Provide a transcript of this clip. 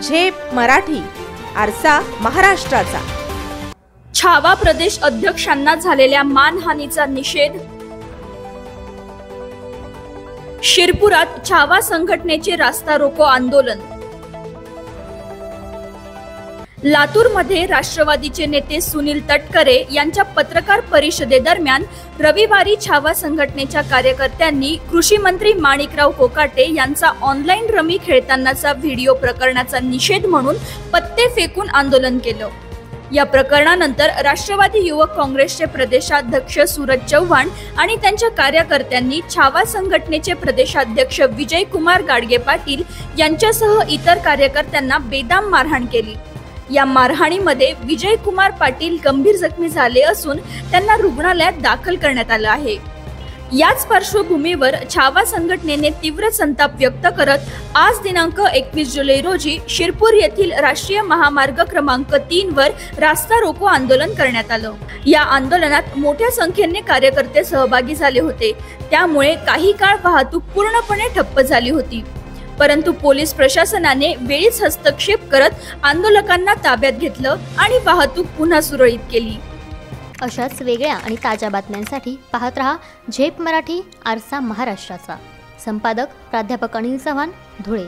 झेप मराठी, आरसा महाराष्ट्राचा। छावा प्रदेश अध्यक्षांना झालेल्या मानहानीचा निषेध। शिरपुरात छावा संघटनेचे रास्ता रोको आंदोलन। लातूरमध्ये राष्ट्रवादीचे नेते सुनील तटकरे यांच्या पत्रकार परिषदेदरम्यान रविवारी छावा संघटनेच्या कार्यकर्त्यांनी कृषी मंत्री माणिकराव कोकाटे यांचा ऑनलाईन रमी खेळतानाचा व्हिडिओ प्रकरणाचा निषेध म्हणून पत्ते फेकून आंदोलन केलं। या प्रकरणानंतर राष्ट्रवादी युवक काँग्रेसचे प्रदेशाध्यक्ष सूरज चव्हाण आणि त्यांच्या कार्यकर्त्यांनी छावा संघटनेचे प्रदेशाध्यक्ष विजयकुमार गाडगे पाटील यांच्यासह इतर कार्यकर्त्यांना बेदम मारहाण केली। या मारहाणीमध्ये विजयकुमार पाटील गंभीर जखमी झाले असून त्यांना रुग्णालयात दाखल करण्यात आलं आहे। याच पार्श्वभूमीवर छावा संघटनेने तीव्र संताप व्यक्त करत आज दिनांक 21 जुलै रोजी शिरपूर येथील राष्ट्रीय महामार्ग क्रमांक 3 वर रास्ता रोको आंदोलन करण्यात आलं। या आंदोलनात मोठ्या संख्येने कार्यकर्ते सहभागी झाले होते, त्यामुळे काही काळ वाहतूक पूर्णपणे ठप्प झाली होती। परंतु पोलीस प्रशासनाने वेळीच हस्तक्षेप करत आंदोलकांना ताब्यात घेतलं आणि वाहतूक पुन्हा सुरळीत केली। अशाच वेगळ्या आणि ताज्या बातम्यांसाठी पाहत रहा झेप मराठी, आरसा महाराष्ट्राचा। संपादक प्राध्यापक अनिल चव्हाण, धुळे।